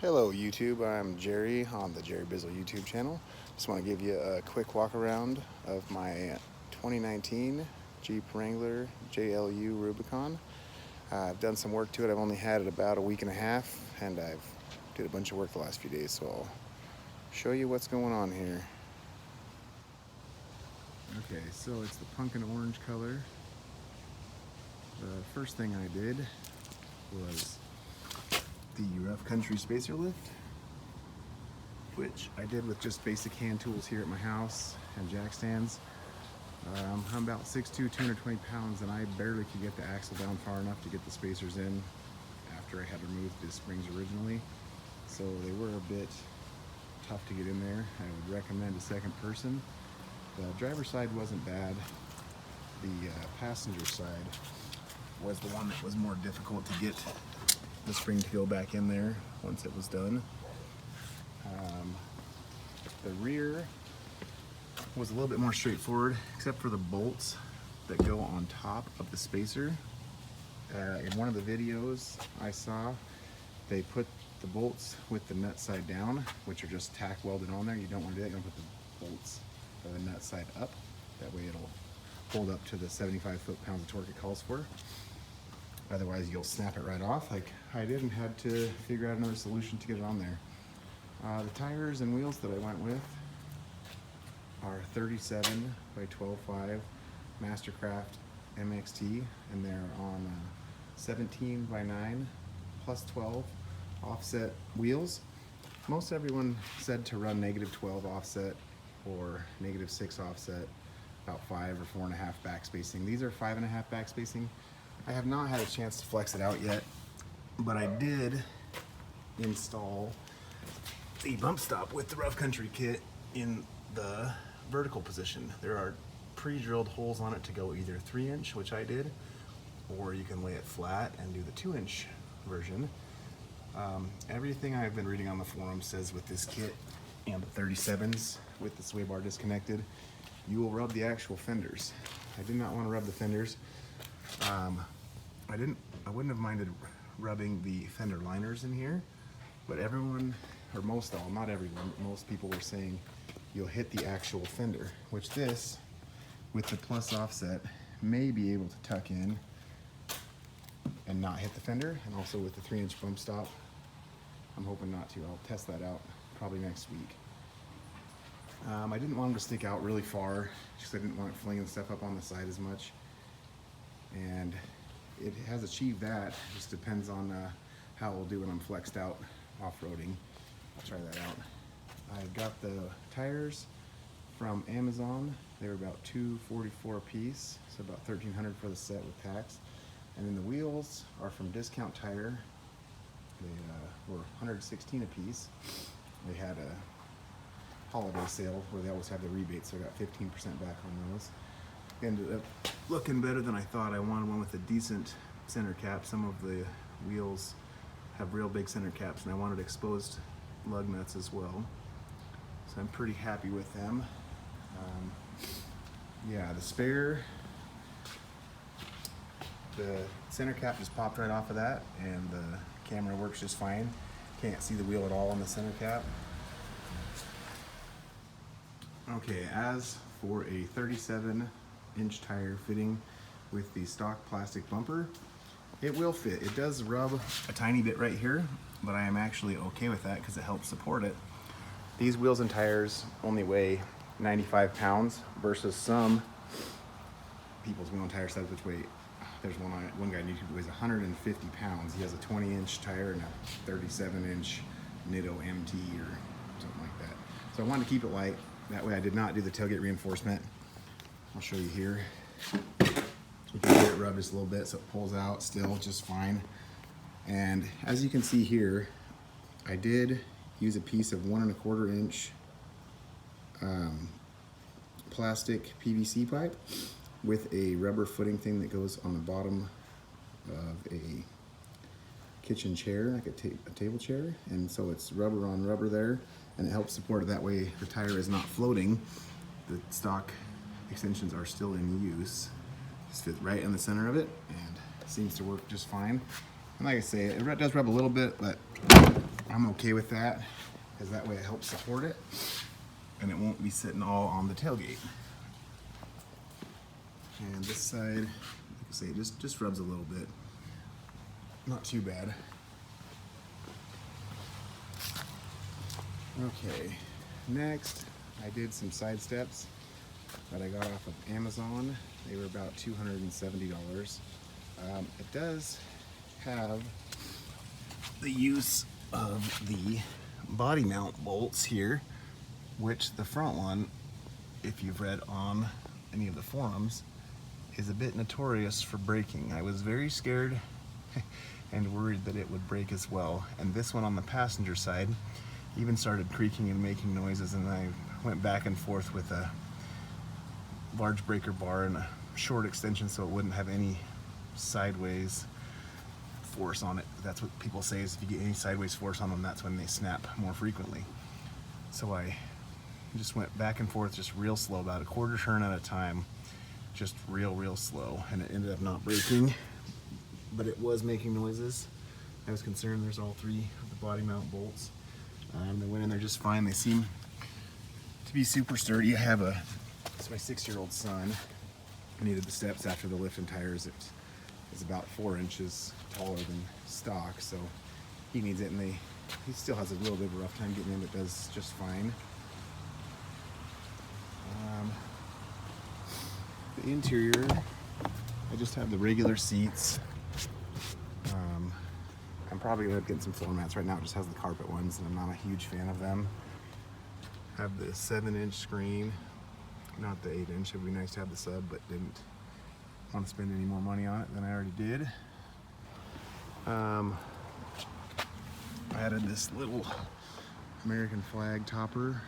Hello YouTube, I'm Jerry on the Jerry Bizzle YouTube channel. Just want to give you a quick walk around of my 2019 Jeep Wrangler JLU Rubicon. I've done some work to it. I've only had it about a week and a half, and I've did a bunch of work the last few days, so I'll show you what's going on here. Okay, so it's the pumpkin orange color. The first thing I did was the rough country spacer lift, which I did with just basic hand tools here at my house and jack stands. I'm about 6'2", 220 pounds, and I barely could get the axle down far enough to get the spacers in after I had removed the springs originally. So they were a bit tough to get in there. I would recommend a second person. The driver's side wasn't bad. The passenger side was the one that was more difficult to get the spring to go back in there once it was done. The rear was a little bit more straightforward, except for the bolts that go on top of the spacer. In one of the videos I saw, they put the bolts with the nut side down, which are just tack welded on there. You don't want to do that. You want to put the bolts, the nut side up. That way it'll hold up to the 75 foot-pounds of torque it calls for. Otherwise you'll snap it right off like I did, and had to figure out another solution to get it on there. The tires and wheels that I went with are 37 by 12.5 Mastercraft MXT, and they're on 17 by 9 plus 12 offset wheels. Most everyone said to run -12 offset or -6 offset, about 5 or 4.5 back spacing. These are 5.5 back spacing. I have not had a chance to flex it out yet, but I did install the bump stop with the rough country kit in the vertical position. There are pre-drilled holes on it to go either 3-inch, which I did, or you can lay it flat and do the 2-inch version. Everything I've been reading on the forum says with this kit and the 37s with the sway bar disconnected, you will rub the actual fenders. I did not want to rub the fenders. I wouldn't have minded rubbing the fender liners in here, but everyone, or most all, not everyone, most people were saying you'll hit the actual fender, which this, with the plus offset, may be able to tuck in and not hit the fender, and also with the 3-inch bump stop, I'm hoping not to. I'll test that out probably next week. I didn't want them to stick out really far, because I didn't want it flinging stuff up on the side as much. And it has achieved that. It just depends on how it'll do when I'm flexed out off-roading. I'll try that out. I got the tires from Amazon. They were about $244 a piece, so about $1,300 for the set with tax. And then the wheels are from Discount Tire. They were $116 a piece. They had a holiday sale where they always have the rebates, so I got 15% back on those. Ended up looking better than I thought. I wanted one with a decent center cap. Some of the wheels have real big center caps, and I wanted exposed lug nuts as well. So I'm pretty happy with them. Yeah, the spare, the center cap just popped right off of that, and the camera works just fine. Can't see the wheel at all on the center cap. Okay, as for a 37-inch tire fitting with the stock plastic bumper, it will fit. It does rub a tiny bit right here, but I am actually okay with that because it helps support it. These wheels and tires only weigh 95 pounds versus some people's wheel and tire sets which weigh, there's one guy on YouTube who weighs 150 pounds. He has a 20-inch tire and a 37-inch Nitto MT or something like that. So I wanted to keep it light. That way I did not do the tailgate reinforcement. I'll show you here. You can get it rubbed just a little bit so it pulls out still just fine. And as you can see here, I did use a piece of 1 1/4 inch plastic PVC pipe with a rubber footing thing that goes on the bottom of a kitchen chair, like a table chair. And so it's rubber on rubber there, and it helps support it. That way the tire is not floating. The stock extensions are still in use. Just fit right in the center of it, and it seems to work just fine. And like I say, it does rub a little bit, but I'm okay with that, because that way it helps support it and it won't be sitting all on the tailgate. And this side, like I say, just rubs a little bit. Not too bad. Okay, next I did some side steps that I got off of Amazon. They were about $270. It does have the use of the body mount bolts here, which the front one, if you've read on any of the forums, is a bit notorious for breaking. I was very scared and worried that it would break as well. And this one on the passenger side even started creaking and making noises, and I went back and forth with a large breaker bar and a short extension so it wouldn't have any sideways force on it. That's what people say, is if you get any sideways force on them, that's when they snap more frequently. So I just went back and forth, just real slow, about a quarter turn at a time, just real slow, and it ended up not breaking, but it was making noises. I was concerned. There's all three of the body mount bolts. They went in there just fine. They seem to be super sturdy. I have it's my 6-year-old son. I needed the steps after the lift and tires. It is about 4 inches taller than stock, so he needs it, and he still has a little bit of a rough time getting in, but does just fine. The interior, I just have the regular seats. I'm probably going to get some floor mats. Right now it just has the carpet ones, and I'm not a huge fan of them. Have the 7-inch screen, not the 8-inch. It would be nice to have the sub, but didn't want to spend any more money on it than I already did. I added this little American flag topper.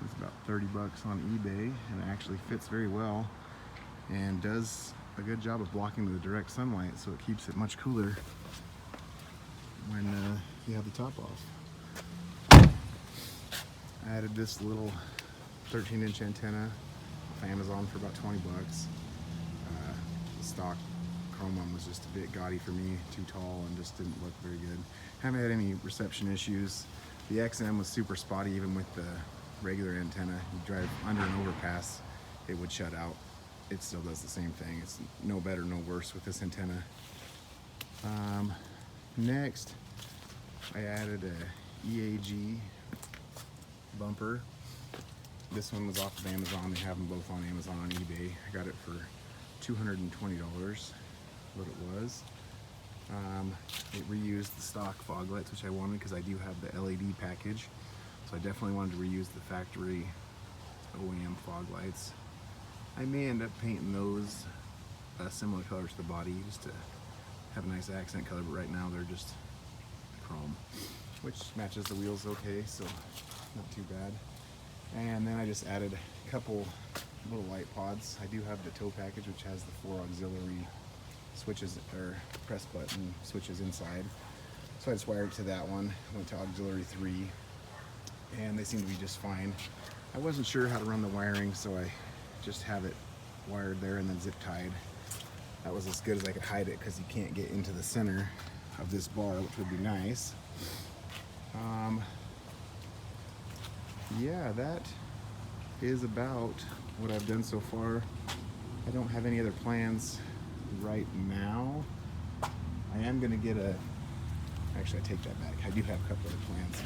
It's about 30 bucks on eBay, and it actually fits very well and does a good job of blocking the direct sunlight, so it keeps it much cooler when you have the top off. I added this little 13-inch antenna off Amazon for about 20 bucks. The stock chrome one was just a bit gaudy for me, too tall, and just didn't look very good. Haven't had any reception issues. The XM was super spotty even with the regular antenna. You drive under an overpass, it would shut out. It still does the same thing. It's no better, no worse with this antenna. Next, I added a EAG bumper. This one was off of Amazon. They have them both on Amazon and eBay. I got it for $220, what it was. It reused the stock fog lights, which I wanted because I do have the LED package. So I definitely wanted to reuse the factory OEM fog lights. I may end up painting those a similar color to the body just to have a nice accent color, but right now they're just chrome, which matches the wheels okay, so not too bad. And then I just added a couple little light pods. I do have the tow package, which has the 4 auxiliary switches or press button switches inside. So I just wired it to that one, went to auxiliary 3, and they seem to be just fine. I wasn't sure how to run the wiring, so I just have it wired there and then zip tied. That was as good as I could hide it because you can't get into the center of this bar, which would be nice. Yeah, that is about what I've done so far. I don't have any other plans right now. I am going to get actually I take that back. I do have a couple other plans.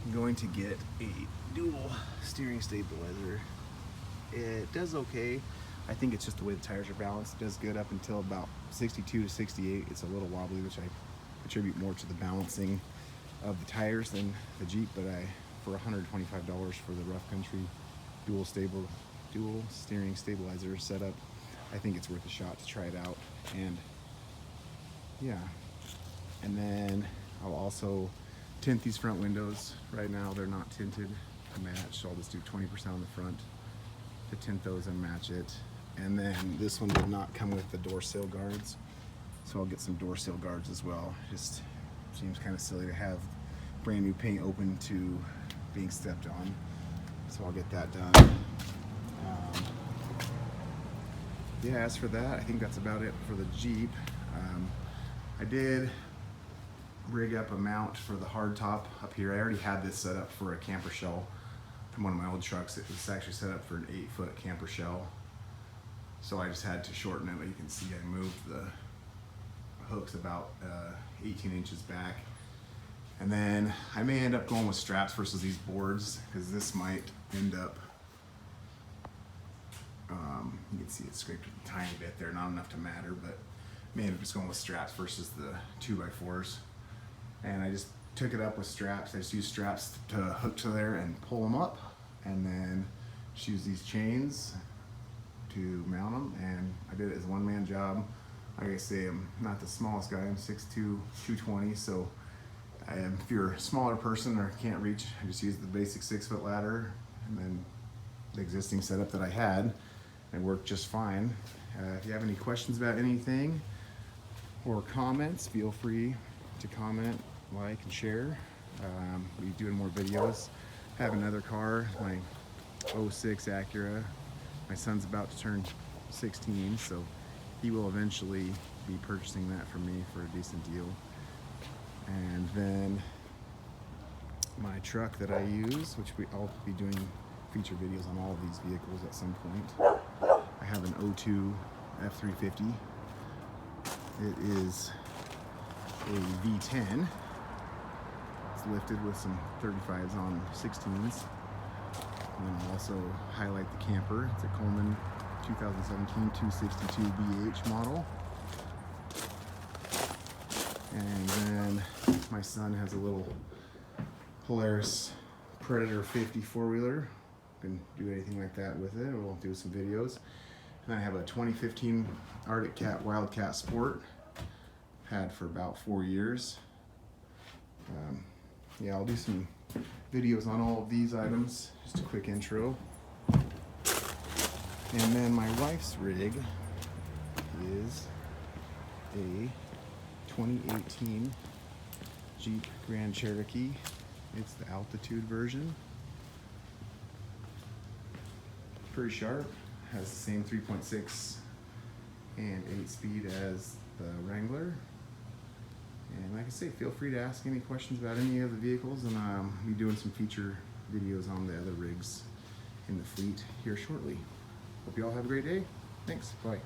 I'm going to get a dual steering stabilizer. It does okay. I think it's just the way the tires are balanced. It does good up until about 62 to 68. It's a little wobbly, which I attribute more to the balancing of the tires than the Jeep, but for $125 for the rough country dual steering stabilizer setup, I think it's worth a shot to try it out. And yeah, and then I'll also tint these front windows. Right now they're not tinted to match, so I'll just do 20% on the front to tint those and match it. And then this one did not come with the door sill guards, so I'll get some door sill guards as well. Just seems kind of silly to have brand new paint open to being stepped on, so I'll get that done. Yeah, as for that, I think that's about it for the Jeep. I did rig up a mount for the hard top up here. I already had this set up for a camper shell from one of my old trucks. It was actually set up for an 8-foot camper shell. So I just had to shorten it, but you can see I moved the hooks about 18 inches back. And then I may end up going with straps versus these boards, because this might end up, you can see it scraped a tiny bit there, not enough to matter, but may end up just going with straps versus the 2x4s. And I just took it up with straps. I just used straps to hook to there and pull them up, and then just use these chains to mount them. And I did it as a one-man job. Like I say, I'm not the smallest guy. I'm 6'2", 220, so if you're a smaller person or can't reach, I just use the basic 6-foot ladder and then the existing setup that I had. It worked just fine. If you have any questions about anything or comments, feel free to comment, like, and share. We'll be doing more videos. I have another car, my 06 Acura. My son's about to turn 16, so he will eventually be purchasing that from me for a decent deal. And then my truck that I use, which I'll be doing feature videos on all of these vehicles at some point. I have an 02 F350. It is a V10. It's lifted with some 35s on 16s. And then I'll also highlight the camper. It's a Coleman 2017 262 BH model. And then my son has a little Polaris Predator 50 four-wheeler. Can do anything like that with it. We'll do some videos. And then I have a 2015 Arctic Cat Wildcat Sport. Had for about 4 years. Yeah, I'll do some videos on all of these items. Just a quick intro. And then my wife's rig is a 2018 Jeep Grand Cherokee. It's the altitude version. Pretty sharp. Has the same 3.6 and 8-speed as the Wrangler. And like I say, feel free to ask any questions about any of the vehicles, and I'll be doing some feature videos on the other rigs in the fleet here shortly. Hope you all have a great day. Thanks. Bye.